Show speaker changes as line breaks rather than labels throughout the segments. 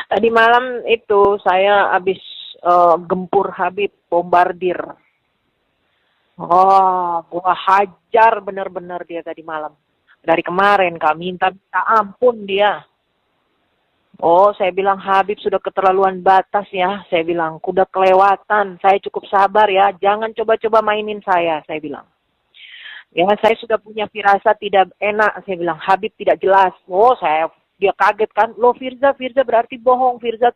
Tadi malam itu saya habis gempur Habib, bombardir. Oh, gua hajar bener-bener dia tadi malam. Dari kemarin Kak, minta ampun dia. Oh, saya bilang Habib sudah keterlaluan batas ya. Saya bilang, kuda kelewatan. Saya cukup sabar ya. Jangan coba-coba mainin saya bilang. Ya, saya sudah punya firasat tidak enak. Saya bilang, Habib tidak jelas. Oh, dia kaget kan. Loh, Firza berarti bohong. Tidak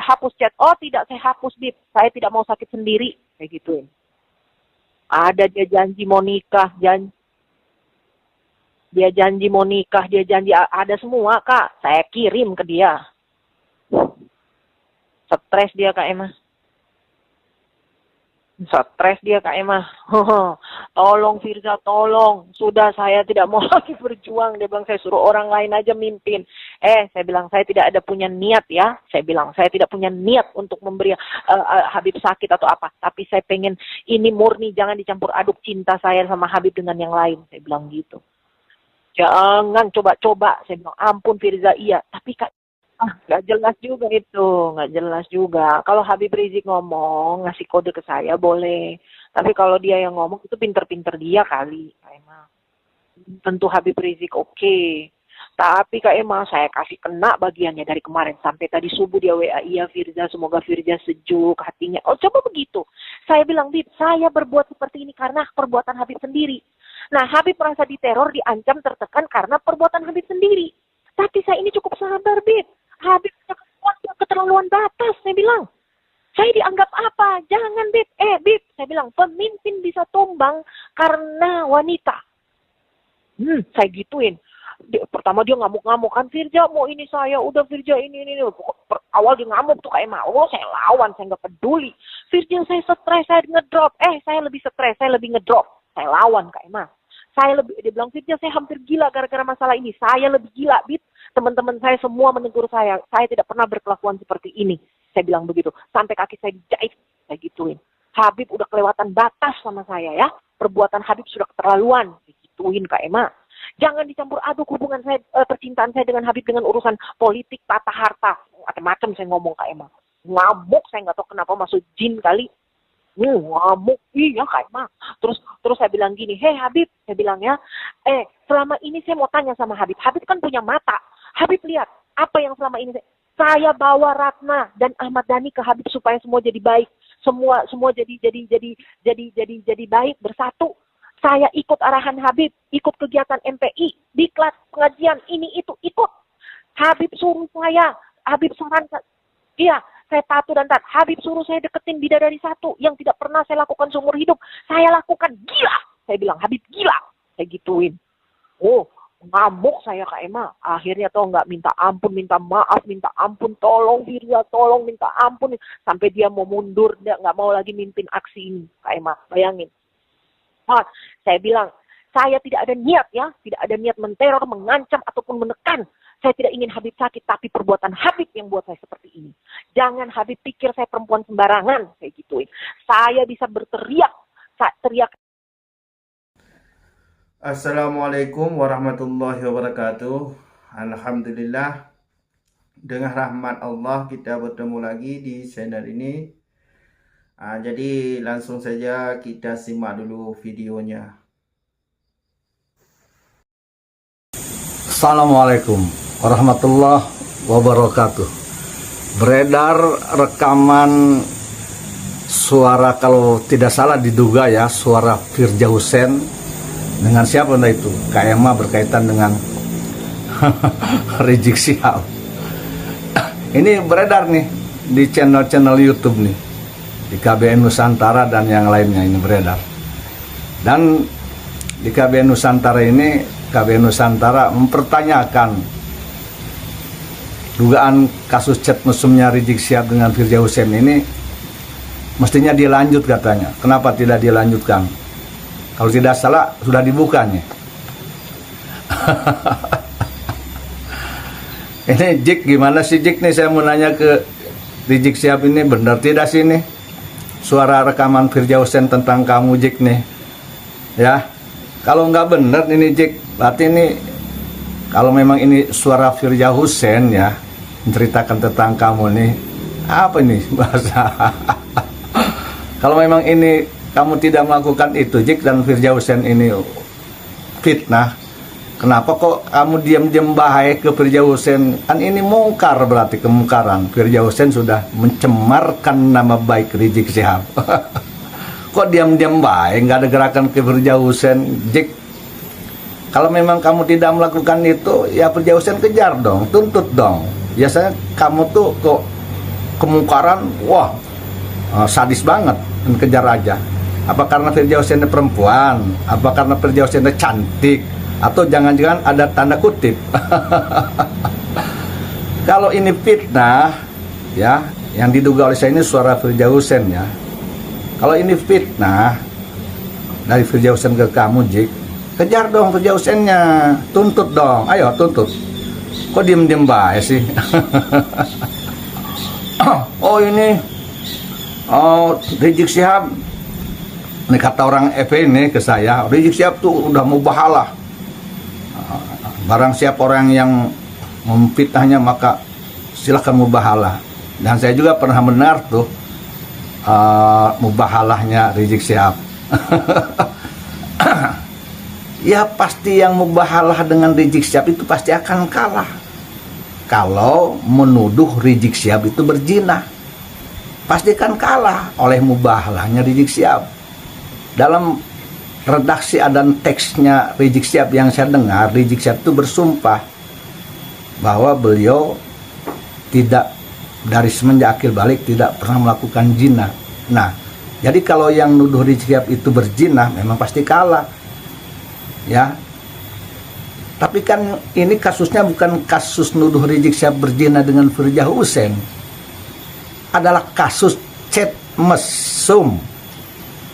hapus chat. Oh, tidak, saya hapus, Bib. Saya tidak mau sakit sendiri. Kayak gituin. Ada dia janji mau nikah, dia janji mau nikah, dia janji ada semua, Kak. Saya kirim ke dia. Stres dia, Kak Emma. Stres dia, Kak Emma. Tolong Firza, tolong. Sudah, saya tidak mau lagi berjuang. Dia bilang, saya suruh orang lain aja mimpin. Saya bilang, saya tidak ada punya niat ya. Saya bilang, saya tidak punya niat untuk memberi Habib sakit atau apa. Tapi saya pengen ini murni, jangan dicampur aduk cinta saya sama Habib dengan yang lain. Saya bilang gitu. Jangan coba-coba. Saya bilang, ampun Firza, iya. Tapi Kak, nggak jelas juga itu. Nggak jelas juga. Kalau Habib Rizik ngomong, ngasih kode ke saya, boleh. Tapi kalau dia yang ngomong, itu pinter-pinter dia kali. Kak Emma. Tentu Habib Rizik oke. Tapi Kak Emma, saya kasih kena bagiannya dari kemarin. Sampai tadi subuh dia WA, iya Firza, semoga Firza sejuk hatinya. Oh, coba begitu. Saya bilang, Bib, saya berbuat seperti ini karena perbuatan Habib sendiri. Nah, Habib merasa diteror, diancam, tertekan karena perbuatan Habib sendiri. Tapi saya ini cukup sabar, Bib. Habib keterlaluan batas, saya bilang. Saya dianggap apa? Jangan, Bib. Bib, saya bilang, pemimpin bisa tumbang karena wanita. Saya gituin. Pertama dia ngamuk-ngamuk kan, Firza mau ini saya, udah Firza ini. Awal dia ngamuk tuh kayak mau, saya lawan, saya nggak peduli. Firza saya stres, saya ngedrop. Saya lebih stres, saya lebih ngedrop. Saya lawan Kak Emma. Dia bilang, Firza saya hampir gila gara-gara masalah ini. Saya lebih gila, Bib. Teman-teman saya semua menegur saya tidak pernah berkelakuan seperti ini. Saya bilang begitu. Sampai kaki saya dijahit, saya gituin. Habib udah kelewatan batas sama saya ya. Perbuatan Habib sudah keterlaluan. Saya gituin Kak Emma. Jangan dicampur aduk hubungan saya, percintaan saya dengan Habib dengan urusan politik, tata harta. Macam-macam saya ngomong Kak Emma. Ngamuk, saya nggak tahu kenapa masuk jin kali. Ngamuk, iya Kak Emma. Terus saya bilang gini, hei Habib, saya bilang ya, selama ini saya mau tanya sama Habib. Habib kan punya mata. Habib lihat, apa yang selama ini saya bawa Ratna dan Ahmad Dhani ke Habib supaya semua jadi baik. Semua jadi baik, bersatu. Saya ikut arahan Habib, ikut kegiatan MPI, di kelas pengajian, ini itu, ikut. Habib suruh saya, Habib sarankan. Iya, saya patuh dan taat. Habib suruh saya deketin bidadari satu yang tidak pernah saya lakukan seumur hidup. Saya lakukan, gila. Saya bilang, Habib gila. Saya gituin. Oh, ngamuk saya Kak Emma. Akhirnya tau nggak, minta ampun, minta maaf, minta ampun, tolong Firza, tolong, minta ampun. Sampai dia mau mundur, dia nggak mau lagi mimpin aksi ini. Kak Emma, bayangin. Saya bilang, saya tidak ada niat ya, tidak ada niat menteror, mengancam, ataupun menekan. Saya tidak ingin Habib sakit, tapi perbuatan Habib yang buat saya seperti ini. Jangan Habib pikir saya perempuan sembarangan, kayak gituin. Saya bisa berteriak, teriak.
Assalamualaikum warahmatullahi wabarakatuh. Alhamdulillah, dengan rahmat Allah kita bertemu lagi di channel ini. Jadi langsung saja kita simak dulu videonya.
Assalamualaikum warahmatullahi wabarakatuh. Beredar rekaman suara, kalau tidak salah diduga ya, suara Firza Hussein dengan siapa entah itu, Kak Emma, berkaitan dengan Rizik Syihab. Ini beredar nih di channel-channel YouTube nih, di KBN Nusantara dan yang lainnya, ini beredar. Dan di KBN Nusantara ini, KBN Nusantara mempertanyakan dugaan kasus chat mesumnya Rizik Syihab dengan Firza Hussein ini mestinya dilanjut katanya. Kenapa tidak dilanjutkan? Kalau tidak salah sudah dibuka nih. Ini Jik, gimana sih Jik nih, saya mau nanya ke Rizik Syihab ini, benar tidak sih nih suara rekaman Firza Hussein tentang kamu Jik nih ya? Kalau nggak benar ini Jik, berarti ini kalau memang ini suara Firza Hussein ya, menceritakan tentang kamu nih. Apa ini bahasa? Kalau memang ini kamu tidak melakukan itu, Jik, dan Firjausen ini fitnah, kenapa kok kamu diam-diam bahaya ke Firjausen? Kan ini mungkar, berarti kemungkaran. Firjausen sudah mencemarkan nama baik Rizik Syihab. Kok diam-diam baik, nggak ada gerakan ke Firjausen, Jik? Kalau memang kamu tidak melakukan itu, ya Firjausen kejar dong, tuntut dong. Biasanya kamu tuh kok kemungkaran, wah sadis banget, dan kejar aja. Apa karena Firjausen perempuan? Apa karena Firjausen cantik? Atau jangan-jangan ada tanda kutip? Kalau ini fitnah, ya, yang diduga oleh saya ini suara Firjausen, ya. Kalau ini fitnah dari Firjausen ke kamu, Jik, kejar dong Firjausennya, tuntut dong, ayo tuntut. Kok diem-diem baik sih? Oh ini, Rizik Syihab. Ini kata orang FP ini ke saya, Rizik Syihab tuh udah mubahalah. Barang siapa orang yang memfitnahnya maka silakan mubahalah. Dan saya juga pernah mendengar tuh mubahalahnya Rizik Syihab. Ya pasti yang mubahalah dengan Rizik Syihab itu pasti akan kalah. Kalau menuduh Rizik Syihab itu berzina, pasti akan kalah oleh mubahalahnya Rizik Syihab. Dalam redaksi dan teksnya Rizik Syihab yang saya dengar, Rizik Syihab itu bersumpah bahwa beliau tidak, dari semenjak akil balik, tidak pernah melakukan zina. Nah, jadi kalau yang nuduh Rizik Syihab itu berzina, memang pasti kalah, ya. Tapi kan ini kasusnya bukan kasus nuduh Rizik Syihab berzina dengan Firjausen, adalah kasus chat mesum,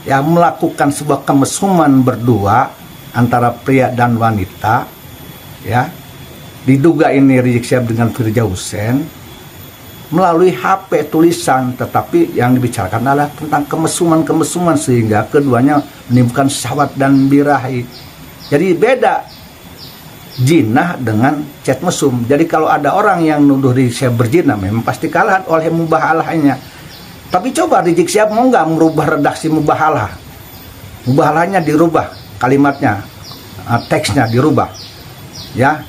ya, melakukan sebuah kemesuman berdua antara pria dan wanita, ya. Diduga ini Rizik Syihab dengan Firjausen melalui HP tulisan, tetapi yang dibicarakan adalah tentang kemesuman sehingga keduanya menimbulkan syahwat dan birahi. Jadi beda zina dengan chat mesum. Jadi kalau ada orang yang nuduh Rizik Syihab berzina, memang pasti kalah oleh mubahalahnya. Tapi coba Rizik Syihab mau nggak merubah redaksi mubahalah? Mubahalahnya dirubah, kalimatnya, teksnya dirubah, ya.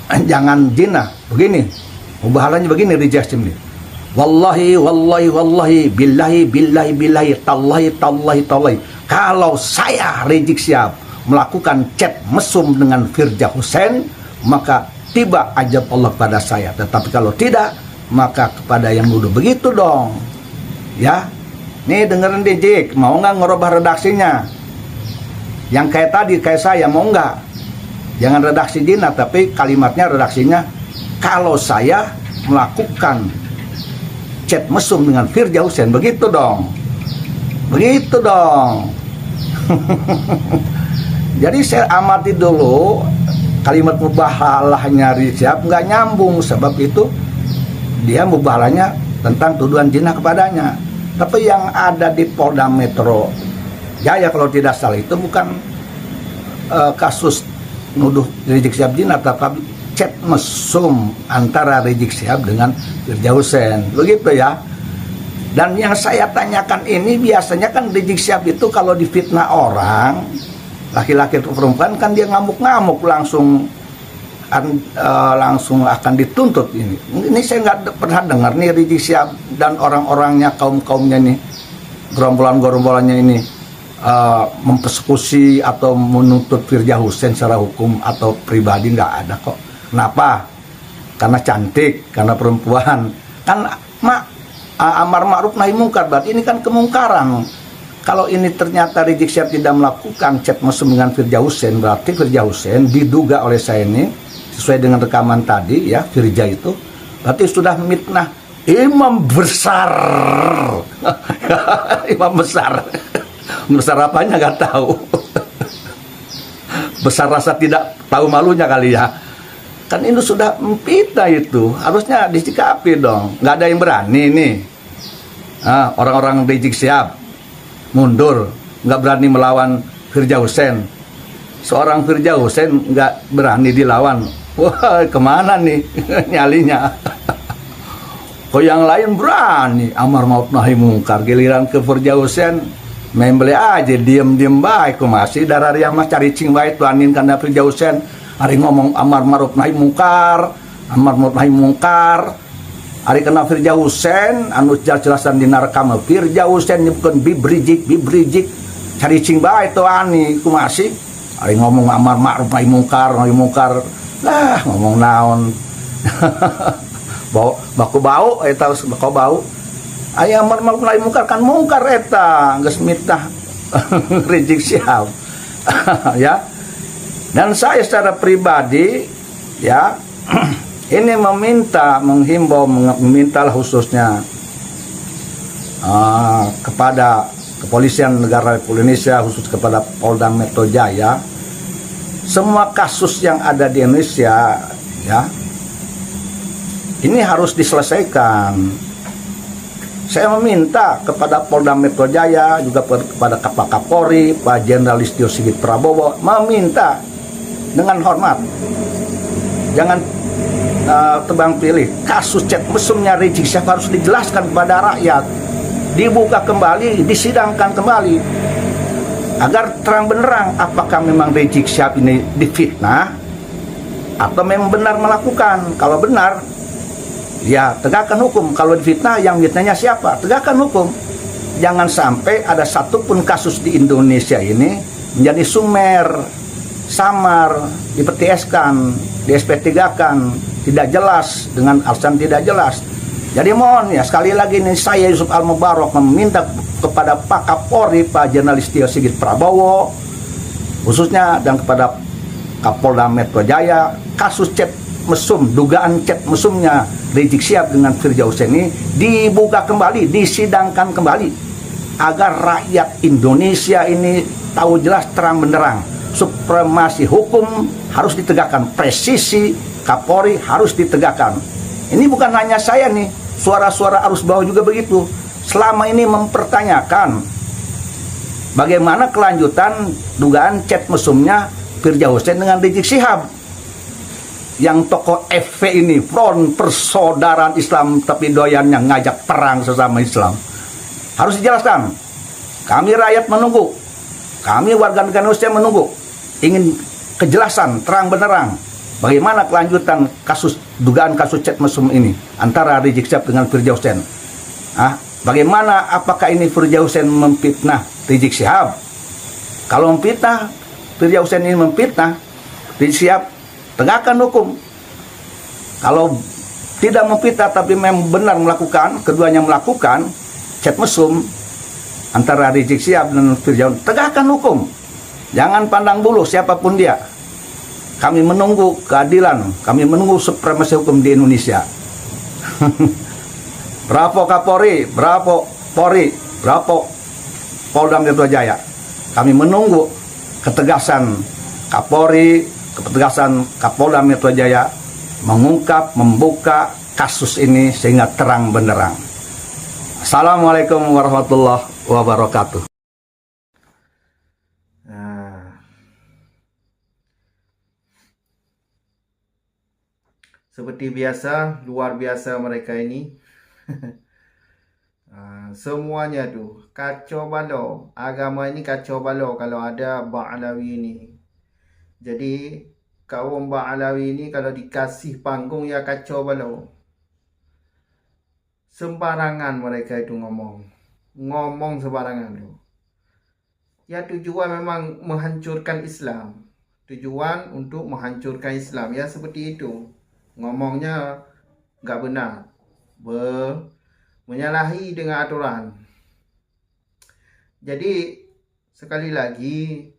Jangan zina, begini. Mubahalahnya begini Rizik Syihab ini. Wallahi, billahi, tallahi. Kalau saya Rizik Syihab melakukan chat mesum dengan Firjausen, maka tiba ajab Allah pada saya. Tetapi kalau tidak, maka kepada yang nuduh begitu dong. Ya, nih dengerin Jik, mau nggak ngerubah redaksinya? Yang kayak tadi, kayak saya, mau nggak? Jangan redaksi zina, tapi kalimatnya redaksinya, kalau saya melakukan chat mesum dengan Firjausen, begitu dong. Begitu dong. Jadi saya amati dulu kalimat mubahalahnya Rizik Syihab nggak nyambung, sebab itu dia mubahalahnya tentang tuduhan zina kepadanya. Tapi yang ada di Polda Metro Jaya kalau tidak salah itu bukan kasus nuduh Rizik Syihab zina, tapi chat mesum antara Rizik Syihab dengan Firjausen, begitu ya. Dan yang saya tanyakan ini, biasanya kan Rizik Syihab itu kalau difitnah orang, laki-laki atau perempuan, kan dia ngamuk-ngamuk langsung akan dituntut ini. Ini saya nggak pernah dengar nih Rizik Syihab dan orang-orangnya, kaum-kaumnya nih, gerombolan-gerombolannya ini mempersekusi atau menuntut Firjausen secara hukum atau pribadi, nggak ada kok. Kenapa? Karena cantik, karena perempuan. Kan amar ma'ruf nahi mungkar, berarti ini kan kemungkaran. Kalau ini ternyata Rizik Syihab tidak melakukan chat mesum dengan Firjausen, berarti Firjausen diduga oleh saya ini, sesuai dengan rekaman tadi ya, Firja itu berarti sudah mitnah imam besar. Imam besar. Besar apanya nggak tahu. Besar rasa tidak tahu malunya kali ya. Kan ini sudah memfitnah, itu harusnya disikapi dong. Nggak ada yang berani nih. Orang-orang Rizik Syihab mundur, nggak berani melawan Firjausen. Seorang Firjausen nggak berani dilawan. Wah, kemana nih nyalinya? Kok yang lain berani amar ma'ruf nahi mungkar, giliran ke Firja Hussein membeli aja diem baik kok masih darah yang mas cari cing baik tuanin karena Firja Hussein hari ngomong amar ma'ruf nahi mungkar, hari kena Firja Hussein anu jelas-jelasan di narekam Firja Hussein bukan bibrijik cari cing baik tuani ku masih hari ngomong amar ma'ruf nahi mungkar lah ngomong naon. bau eta bako bau aya amar ma'ruf nahi mungkar kan mungkar eta geus mitah Rizik Syihab. Ya, dan saya secara pribadi ya ini menghimbau khususnya kepada Kepolisian Negara Republik Indonesia, khusus kepada Polda Metro Jaya, semua kasus yang ada di Indonesia ya ini harus diselesaikan. Saya meminta kepada Polda Metro Jaya, juga kepada Kapolri, Pak Jenderal Listio Sigit Prabowo, meminta dengan hormat, jangan tebang pilih. Kasus chat mesumnya Rizik Syihab harus dijelaskan kepada rakyat, dibuka kembali, disidangkan kembali, agar terang benderang apakah memang Rizik Syihab ini difitnah atau memang benar melakukan. Kalau benar, ya tegakkan hukum. Kalau difitnah, yang fitnahnya siapa? Tegakkan hukum. Jangan sampai ada satupun kasus di Indonesia ini menjadi sumer, samar, dipetieskan, di SP3-kan, tidak jelas, dengan alasan tidak jelas. Jadi mohon ya, sekali lagi nih, saya Yusuf Al-Mubarak meminta kepada Pak Kapolri, Pak Jenderal Listio Sigit Prabowo khususnya, dan kepada Kapolda Metro Jaya, kasus chat mesum, dugaan chat mesumnya Rizik Syihab dengan Firja Hussein ini dibuka kembali, disidangkan kembali, agar rakyat Indonesia ini tahu jelas terang benderang, supremasi hukum harus ditegakkan, presisi Kapolri harus ditegakkan. Ini bukan hanya saya nih, suara-suara arus bawah juga begitu. Selama ini mempertanyakan bagaimana kelanjutan dugaan chat mesumnya Firja Hussein dengan Rizik Syihab, yang tokoh FP ini, Front Persaudaraan Islam, tapi doyannya ngajak perang sesama Islam. Harus dijelaskan. Kami rakyat menunggu, kami warga negara Indonesia menunggu, ingin kejelasan terang benderang bagaimana kelanjutan dugaan kasus chat mesum ini antara Rizik Syihab dengan Firja Hussein. Bagaimana, apakah ini Firja Hussein memfitnah Rizik Syihab? Kalau memfitnah, Firja Hussein ini memfitnah Rizik Syihab, tegakkan hukum. Kalau tidak memfitnah tapi memang benar melakukan, keduanya melakukan chat mesum antara Rizik Syihab dan Firja Hussein, tegakkan hukum. Jangan pandang bulu siapapun dia. Kami menunggu keadilan, kami menunggu supremasi hukum di Indonesia. Bravo Kapolri, bravo Polri, bravo Polda Metro Jaya. Kami menunggu ketegasan Kapolri, ketegasan Kapolda Metro Jaya mengungkap, membuka kasus ini sehingga terang benderang. Assalamualaikum warahmatullahi wabarakatuh.
Seperti biasa, luar biasa mereka ini. Semuanya tuh kacau balau. Agama ini kacau balau kalau ada Ba'alawi ini. Jadi kaum Ba'alawi ini kalau dikasih panggung ya kacau balau. Sembarangan mereka itu ngomong sembarangan tuh. Ya tujuan memang menghancurkan Islam. Tujuan untuk menghancurkan Islam, ya seperti itu. Ngomongnya nggak benar, menyalahi dengan aturan. Jadi sekali lagi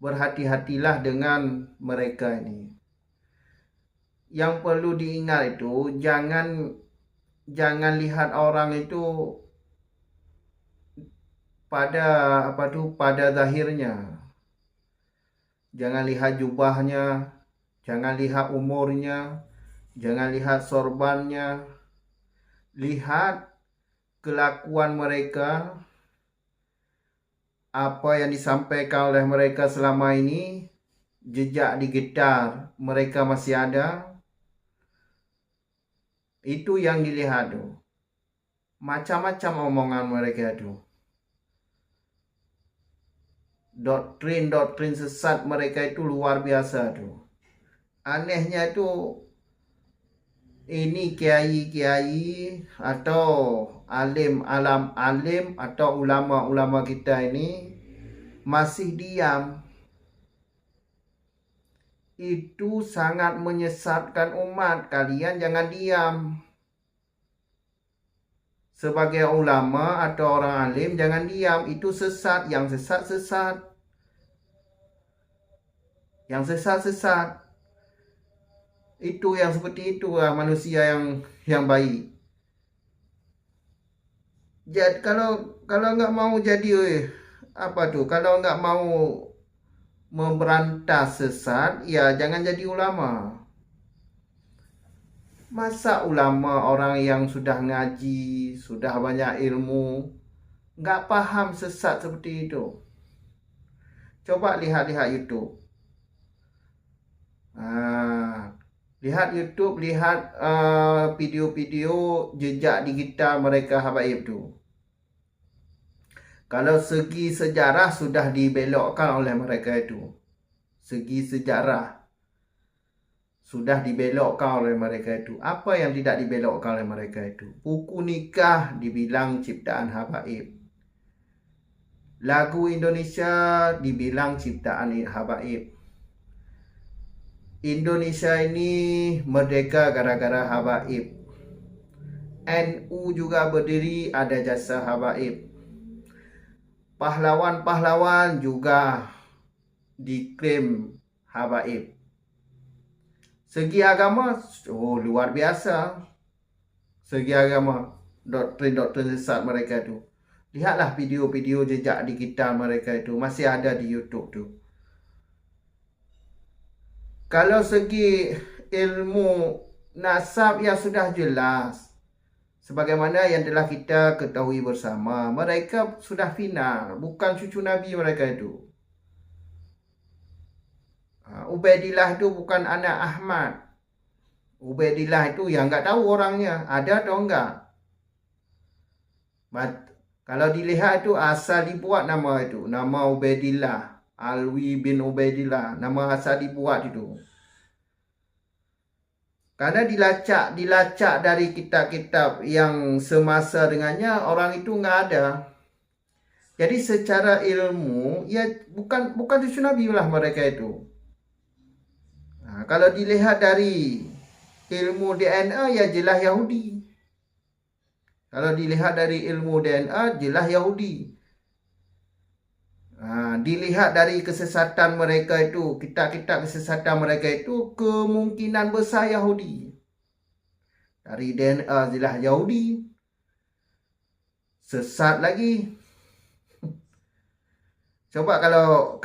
berhati-hatilah dengan mereka ini. Yang perlu diingat itu jangan lihat orang itu pada zahirnya. Jangan lihat jubahnya, jangan lihat umurnya, jangan lihat sorbannya. Lihat kelakuan mereka, apa yang disampaikan oleh mereka selama ini, jejak digital mereka masih ada. Itu yang dilihat tuh. Macam-macam omongan mereka itu. Doktrin-doktrin sesat mereka itu luar biasa tuh. Anehnya itu, ini kiai-kiai atau alim atau ulama-ulama kita ini masih diam. Itu sangat menyesatkan umat. Kalian jangan diam. Sebagai ulama atau orang alim, jangan diam. Itu sesat. Yang sesat. Yang sesat. Itu yang seperti itu manusia yang baik. Jadi kalau nggak mau jadi kalau nggak mau memberantas sesat, ya jangan jadi ulama. Masa ulama orang yang sudah ngaji, sudah banyak ilmu, nggak paham sesat seperti itu? Coba lihat YouTube. Lihat YouTube, lihat video-video jejak digital mereka habaib tu. Kalau segi sejarah sudah dibelokkan oleh mereka itu. Segi sejarah sudah dibelokkan oleh mereka itu. Apa yang tidak dibelokkan oleh mereka itu? Buku nikah dibilang ciptaan habaib. Lagu Indonesia dibilang ciptaan habaib. Indonesia ini merdeka gara-gara habaib. NU juga berdiri ada jasa habaib. Pahlawan-pahlawan juga diklaim habaib. Segi agama, luar biasa. Segi agama, doktrin-doktrin sesat mereka itu. Lihatlah video-video jejak digital mereka itu. Masih ada di YouTube tu. Kalau segi ilmu nasab, ya sudah jelas. Sebagaimana yang telah kita ketahui bersama, mereka sudah final. Bukan cucu Nabi mereka itu. Ubaidillah itu bukan anak Ahmad. Ubaidillah itu yang enggak tahu orangnya ada atau enggak. Kalau dilihat itu asal dibuat nama itu, nama Ubaidillah, Alwi bin Ubaidillah, nama asal dibuat itu. Karena dilacak dari kitab-kitab yang semasa dengannya, orang itu enggak ada. Jadi secara ilmu, ya bukan cucu Nabi lah mereka itu. Kalau dilihat dari ilmu DNA, ya jelas Yahudi. Kalau dilihat dari ilmu DNA, jelas Yahudi. Dilihat dari kesesatan mereka itu, kitab-kitab kesesatan mereka itu, kemungkinan besar Yahudi. Dari DNA jelas Yahudi. Sesat lagi. Coba kalau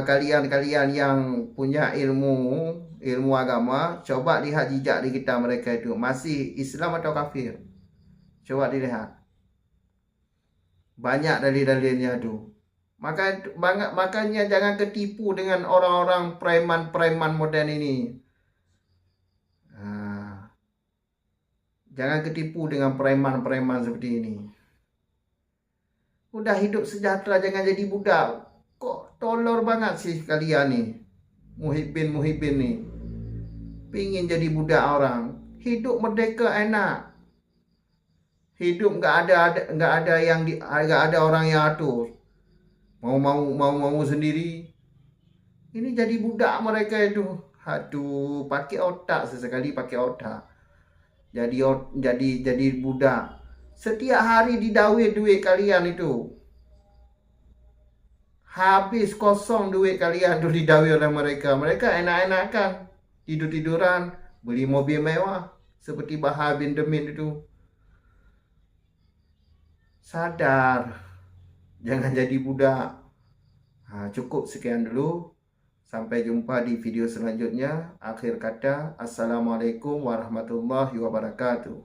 kalian yang punya ilmu agama, coba lihat jejak di kitab mereka itu. Masih Islam atau kafir? Coba dilihat. Banyak dalil-dalilnya itu. Makanya jangan ketipu dengan orang-orang preman-preman modern ini. Jangan ketipu dengan preman-preman seperti ini. Udah hidup sejahtera, jangan jadi budak. Kok tolor banget sih kalian nih. Muhibin nih. Pingin jadi budak orang. Hidup merdeka enak. Hidup nggak ada orang yang atur. Mau sendiri. Ini jadi budak mereka itu. Aduh, pakai otak sesekali, pakai otak. Jadi budak. Setiap hari didawai duit kalian itu. Habis kosong duit kalian tu didawai oleh mereka. Mereka enak-enakan. Tidur-tiduran. Beli mobil mewah. Seperti Bahar bin Demin itu. Sadar. Jangan jadi budak. Cukup sekian dulu. Sampai jumpa di video selanjutnya. Akhir kata, Assalamualaikum warahmatullahi wabarakatuh.